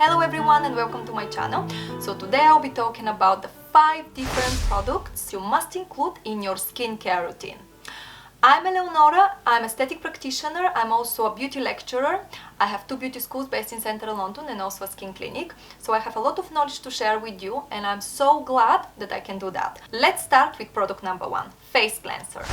Hello everyone and welcome to my channel. So today I'll be talking about the 5 different products you must include in your skincare routine. I'm Eleonora, I'm aesthetic practitioner, I'm also a beauty lecturer. I have 2 beauty schools based in central London and also a skin clinic. So I have a lot of knowledge to share with you and I'm so glad that I can do that. Let's start with product number 1, face cleanser.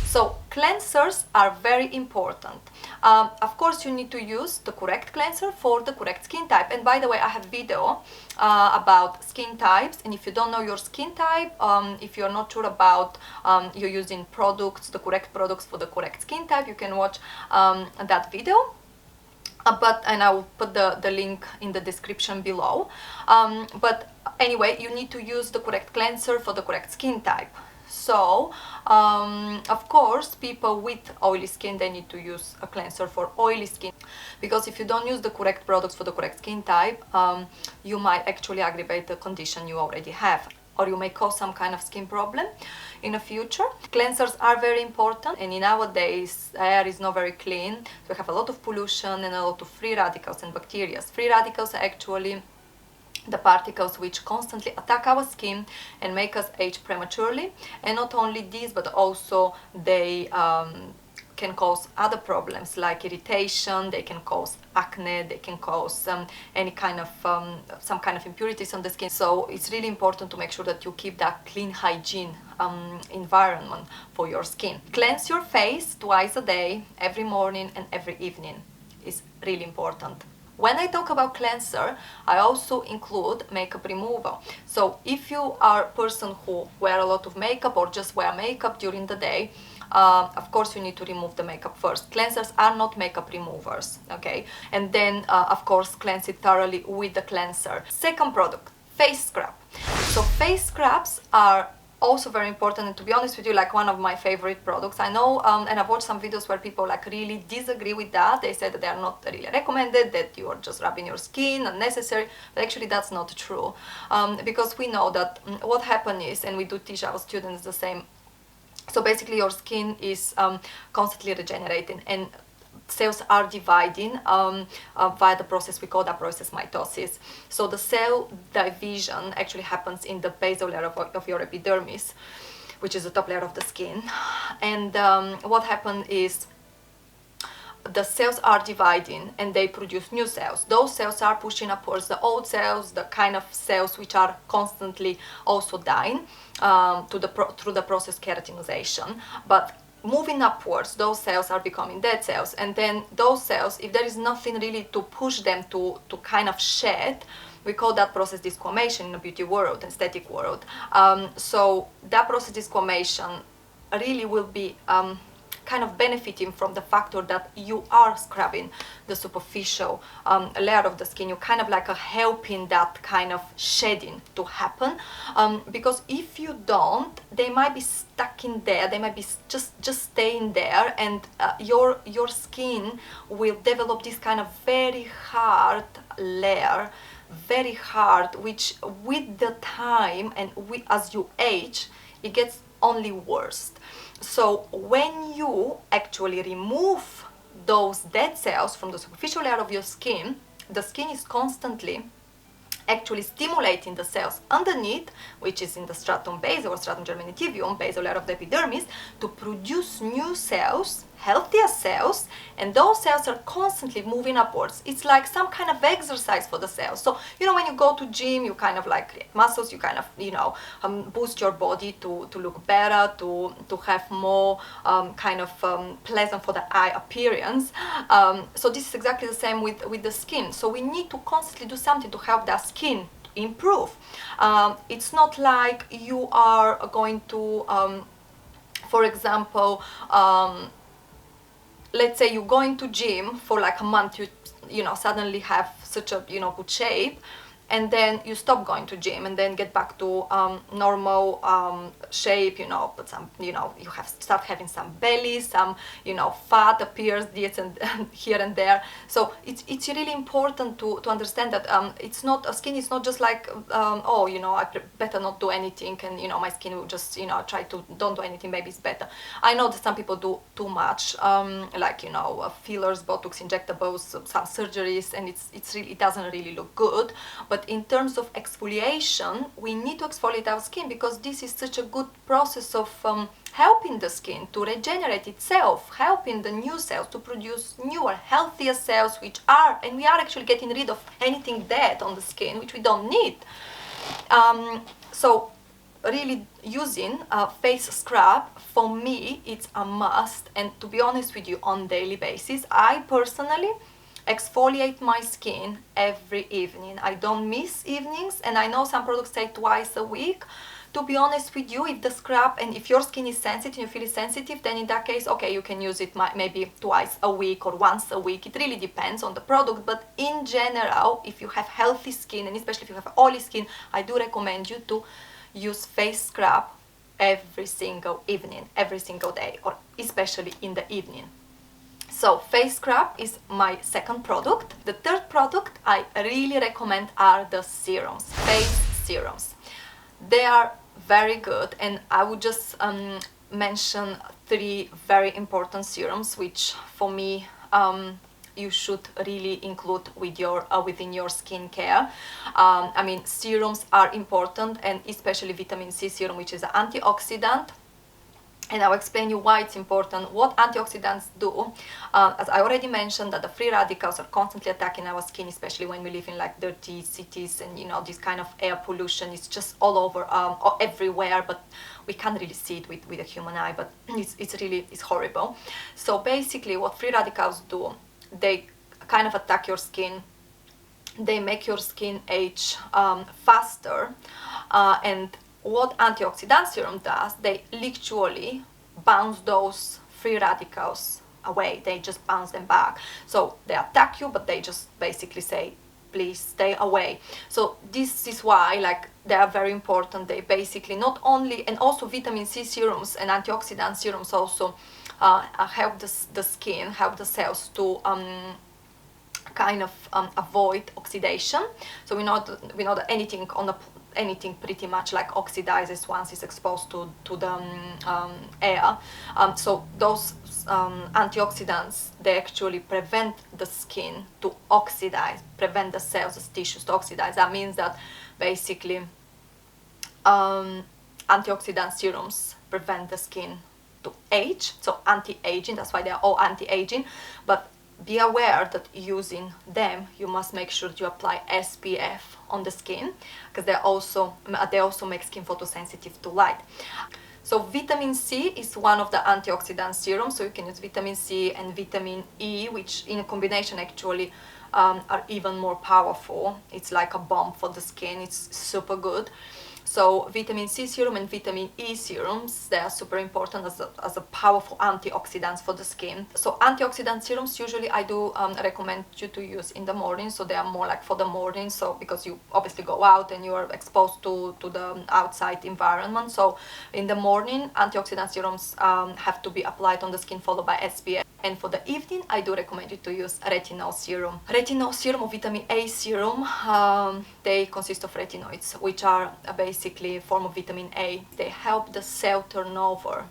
So cleansers are very important. Of course you need to use the correct cleanser for the correct skin type. And by the way, I have video about skin types, and if you don't know your skin type, if you're not sure about you're using products, the correct products for the correct skin type, you can watch that video. And I will put the link in the description below. But anyway, you need to use the correct cleanser for the correct skin type. So, of course, people with oily skin, they need to use a cleanser for oily skin. Because if you don't use the correct products for the correct skin type, you might actually aggravate the condition you already have. Or you may cause some kind of skin problem in the future. Cleansers are very important, and in nowadays air is not very clean. So we have a lot of pollution and a lot of free radicals and bacteria. Free radicals are actually the particles which constantly attack our skin and make us age prematurely. And not only this, but also they can cause other problems like irritation, they can cause acne, they can cause any kind of some kind of impurities on the skin. So it's really important to make sure that you keep that clean hygiene environment for your skin. Cleanse your face twice a day, every morning and every evening is really important. When I talk about cleanser, I also include makeup removal. So if you are a person who wear a lot of makeup or just wear makeup during the day, of course you need to remove the makeup first. Cleansers are not makeup removers, okay? And then, of course, cleanse it thoroughly with the cleanser. Second product, face scrub. So face scrubs are also very important, and to be honest with you, like one of my favorite products. I know, and I've watched some videos where people like really disagree with that. They say that they are not really recommended, that you are just rubbing your skin, unnecessary, but actually that's not true. Because we know that what happens is, and we do teach our students the same, so basically your skin is constantly regenerating and cells are dividing via the process we call that process mitosis. So the cell division actually happens in the basal layer of your epidermis, which is the top layer of the skin. And what happens is the cells are dividing and they produce new cells. Those cells are pushing upwards the old cells, the kind of cells which are constantly also dying through the process keratinization. But moving upwards, those cells are becoming dead cells, and then those cells, if there is nothing really to push them to kind of shed, we call that process desquamation in the beauty world, aesthetic world. So that process desquamation really will be kind of benefiting from the factor that you are scrubbing the superficial layer of the skin. You kind of like helping that kind of shedding to happen, because if you don't, they might be stuck in there, they might be just staying there, and your skin will develop this kind of very hard layer, very hard, which with the time and as you age, it gets only worse. So when you actually remove those dead cells from the superficial layer of your skin, the skin is constantly actually stimulating the cells underneath, which is in the stratum basal or stratum germinativum, basal layer of the epidermis, to produce new cells, healthier cells, and those cells are constantly moving upwards. It's like some kind of exercise for the cells. So, you know, when you go to gym, you kind of like create muscles, you kind of, you know, boost your body to look better, to have more kind of pleasant for the eye appearance. So this is exactly the same with the skin. So we need to constantly do something to help that skin improve. It's not like you are going to, for example, let's say you're going to gym for like a month, you know, suddenly have such a, you know, good shape, and then you stop going to gym and then get back to normal shape, you know, but some, you know, you have start having some belly, some, you know, fat appears and here and there. So it's really important to understand that it's not, skin is not just like oh, you know, I better not do anything, and you know, my skin will just, you know, try to don't do anything, maybe it's better. I know that some people do too much, like, you know, fillers, botox, injectables, some surgeries, and it's really, it doesn't really look good. But in terms of exfoliation, we need to exfoliate our skin because this is such a good process of helping the skin to regenerate itself, helping the new cells to produce newer, healthier cells, which are, and we are actually getting rid of anything dead on the skin, which we don't need. So really using a face scrub, for me, it's a must. And to be honest with you, on daily basis, I personally exfoliate my skin every evening. I don't miss evenings, and I know some products say twice a week. To be honest with you, if the scrub, and if your skin is sensitive, you feel sensitive, then in that case, okay, you can use it maybe twice a week or once a week. It really depends on the product, but in general, if you have healthy skin, and especially if you have oily skin, I do recommend you to use face scrub every single evening, every single day, or especially in the evening. So face scrub is my second product. The third product I really recommend are the serums, face serums. They are very good, and I would just mention 3 very important serums which for me you should really include with your within your skincare. I mean, serums are important, and especially vitamin C serum, which is an antioxidant. And I'll explain you why it's important, what antioxidants do. As I already mentioned, that the free radicals are constantly attacking our skin, especially when we live in like dirty cities, and you know, this kind of air pollution is just all over, everywhere, but we can't really see it with the human eye, but it's horrible. So basically what free radicals do, they kind of attack your skin, they make your skin age faster, and what antioxidant serum does, they literally bounce those free radicals away. They just bounce them back. So they attack you, but they just basically say, please stay away. So this is why, like, they are very important. They basically not only, and also vitamin C serums and antioxidant serums also help the skin, help the cells to kind of avoid oxidation. So we know that anything pretty much like oxidizes once it's exposed to the air. So those antioxidants, they actually prevent the skin to oxidize, prevent the cells, the tissues to oxidize. That means that basically antioxidant serums prevent the skin to age, so anti-aging, that's why they are all anti-aging. But be aware that using them, you must make sure that you apply SPF on the skin, because they also make skin photosensitive to light. So vitamin C is one of the antioxidant serums, so you can use vitamin C and vitamin E, which in a combination actually are even more powerful. It's like a bomb for the skin, it's super good. So vitamin C serum and vitamin E serums, they are super important as a powerful antioxidants for the skin. So antioxidant serums, usually I do recommend you to use in the morning, so they are more like for the morning, so because you obviously go out and you are exposed to the outside environment. So in the morning, antioxidant serums have to be applied on the skin, followed by SPF. And for the evening, I do recommend you to use retinol serum. Retinol serum or vitamin A serum, they consist of retinoids, which are basically a form of vitamin A. They help the cell turnover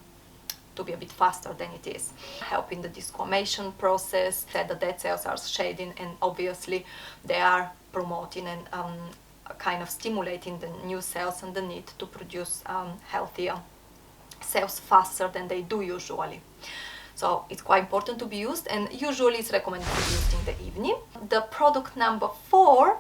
to be a bit faster than it is, helping the desquamation process, that the dead cells are shading, and obviously they are promoting and kind of stimulating the new cells and the need to produce healthier cells faster than they do usually. So it's quite important to be used, and usually it's recommended to be used in the evening. The product number 4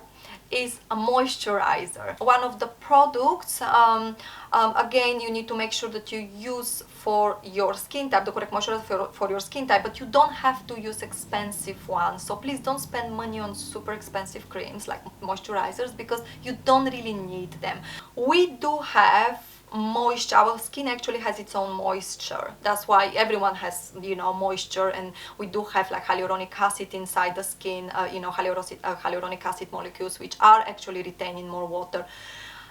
is a moisturizer. One of the products, again, you need to make sure that you use for your skin type, the correct moisturizer for your skin type, but you don't have to use expensive ones. So please don't spend money on super expensive creams like moisturizers, because you don't really need them. We do have moisture. Our skin actually has its own moisture. That's why everyone has, you know, moisture, and we do have like hyaluronic acid inside the skin, you know, hyaluronic acid molecules, which are actually retaining more water.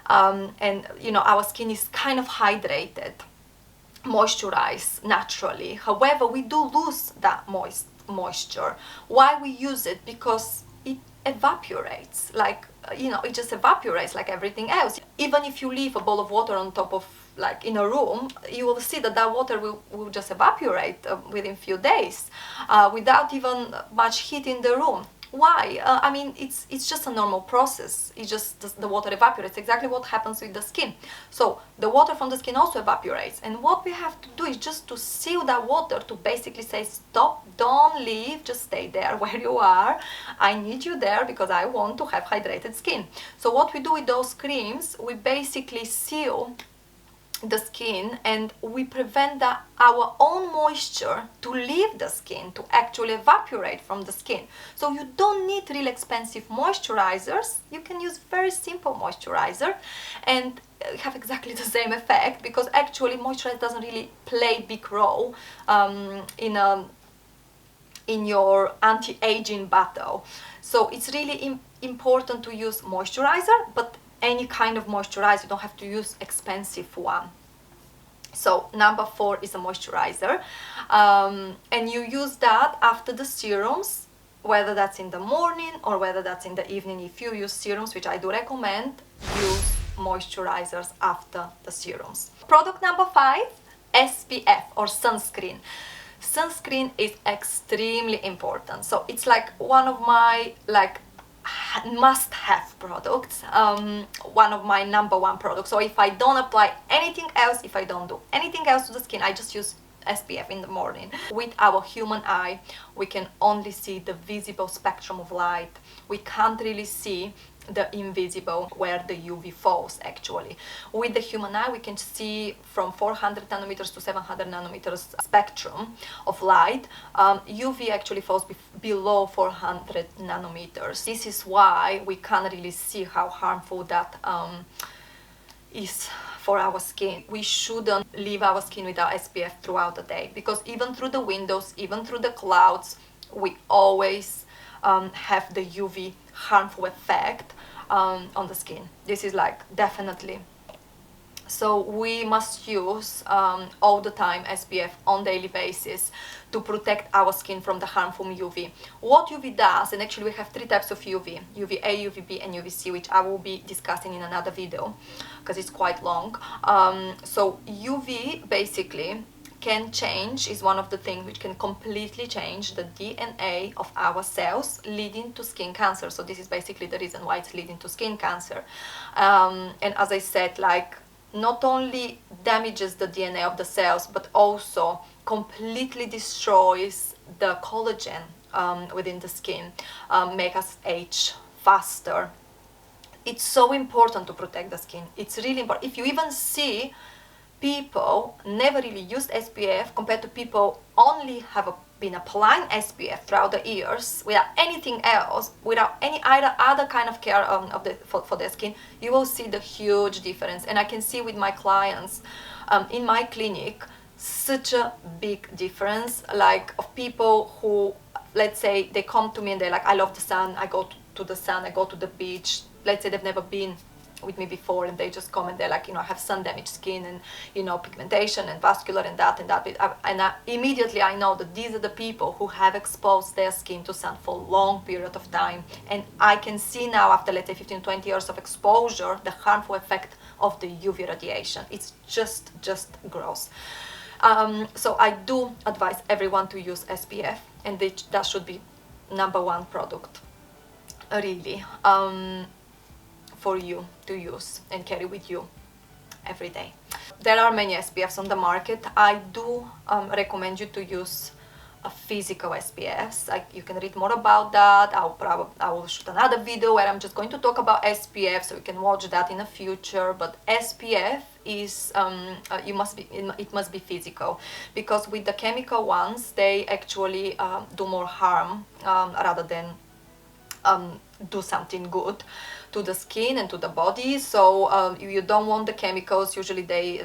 And you know, our skin is kind of hydrated, moisturized naturally. However, we do lose that moisture. Why we use it? Because it evaporates, like, you know, it just evaporates like everything else. Even if you leave a bowl of water on top of, like, in a room, you will see that that water will just evaporate within few days without even much heat in the room. Why? I mean, it's just a normal process. It just, the water evaporates. Exactly what happens with the skin. So the water from the skin also evaporates, and what we have to do is just to seal that water, to basically say, stop, don't leave, just stay there where you are. I need you there because I want to have hydrated skin. So what we do with those creams, we basically seal the skin, and we prevent our own moisture to leave the skin, to actually evaporate from the skin. So you don't need really expensive moisturizers. You can use very simple moisturizer and have exactly the same effect, because actually moisturizer doesn't really play big role in your anti-aging battle. So it's really important to use moisturizer, but any kind of moisturizer. You don't have to use expensive one. So number 4 is a moisturizer, and you use that after the serums, whether that's in the morning or whether that's in the evening. If you use serums, which I do recommend, use moisturizers after the serums. Product number 5, SPF or sunscreen. Sunscreen is extremely important. So it's like one of my must-have products, one of my number 1 products. So if I don't apply anything else, if I don't do anything else to the skin, I just use SPF in the morning. With our human eye, we can only see the visible spectrum of light. We can't really see the invisible, where the UV falls actually. With the human eye, we can see from 400 nanometers to 700 nanometers spectrum of light. UV actually falls below 400 nanometers. This is why we can't really see how harmful that is for our skin. We shouldn't leave our skin without SPF throughout the day, because even through the windows, even through the clouds, we always have the UV harmful effect on the skin. This is like definitely. So we must use all the time SPF on daily basis to protect our skin from the harmful UV. What UV does, and actually we have 3 types of UV, UVA, UVB and UVC, which I will be discussing in another video because it's quite long. So UV basically can change, is one of the things which can completely change the DNA of our cells, leading to skin cancer. So this is basically the reason why it's leading to skin cancer. And as I said, like, not only damages the DNA of the cells, but also completely destroys the collagen within the skin, make us age faster. It's so important to protect the skin. It's really important. If you even see people never really used SPF compared to people only have been applying SPF throughout the years without anything else, without any other kind of care for their skin, you will see the huge difference. And I can see with my clients in my clinic such a big difference, like of people who, let's say, they come to me and they're like, I love the sun, I go to the sun, I go to the beach. Let's say they've never been with me before, and they just come and they're like, you know, I have sun damaged skin and, you know, pigmentation and vascular and that and that. And immediately I know that these are the people who have exposed their skin to sun for a long period of time. And I can see now, after let's say 15, 20 years of exposure, the harmful effect of the UV radiation. It's just gross. So I do advise everyone to use SPF, and that should be number 1 product, really, for you to use and carry with you every day. There are many SPFs on the market. I do recommend you to use a physical SPFs. You can read more about that. I will shoot another video where I'm just going to talk about SPF, so you can watch that in the future. But SPF is it must be physical, because with the chemical ones, they actually do more harm rather than do something good to the skin and to the body. So you don't want the chemicals. Usually they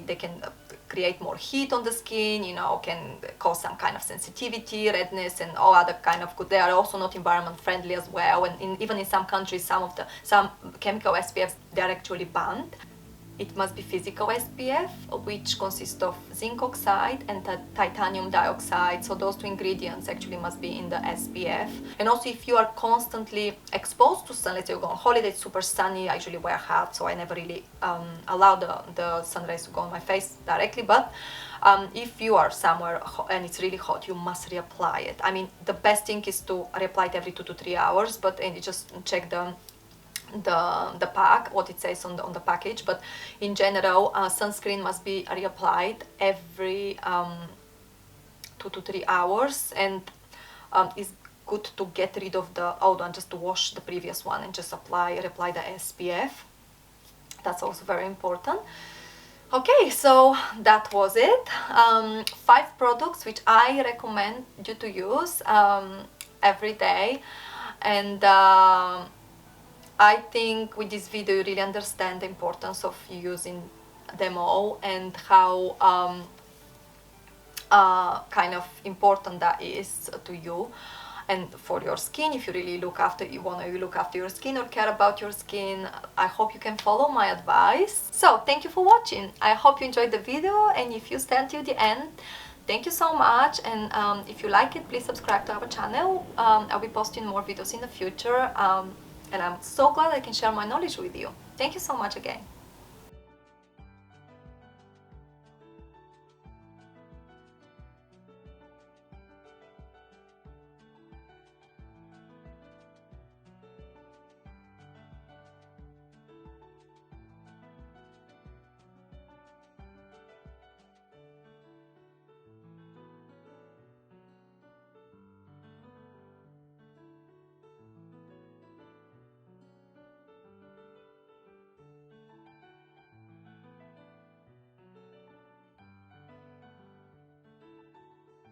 they can create more heat on the skin, can cause some kind of sensitivity, redness, and all other kind of good. They are also not environment friendly as well, and even in some countries some chemical SPFs, they are actually banned. It must be physical SPF, which consists of zinc oxide and titanium dioxide. So those two ingredients actually must be in the SPF. And also, if you are constantly exposed to sun, let's say you go on holiday, it's super sunny, I usually wear a hat, so I never really allow the sun rays to go on my face directly. But if you are somewhere and it's really hot, you must reapply it. I mean, the best thing is to reapply it every 2 to 3 hours, but and you just check the pack, what it says on the package. But in general, sunscreen must be reapplied every 2 to 3 hours, and it's good to get rid of the old one, just to wash the previous one and just reapply the SPF. That's also very important. Okay, so that was it. 5 products which I recommend you to use every day, and I think with this video you really understand the importance of using them all and how kind of important that is to you and for your skin. If you really look after your skin or care about your skin, I hope you can follow my advice. So thank you for watching. I hope you enjoyed the video, and if you stand till the end, thank you so much. And if you like it, please subscribe to our channel. I'll be posting more videos in the future. And I'm so glad I can share my knowledge with you. Thank you so much again.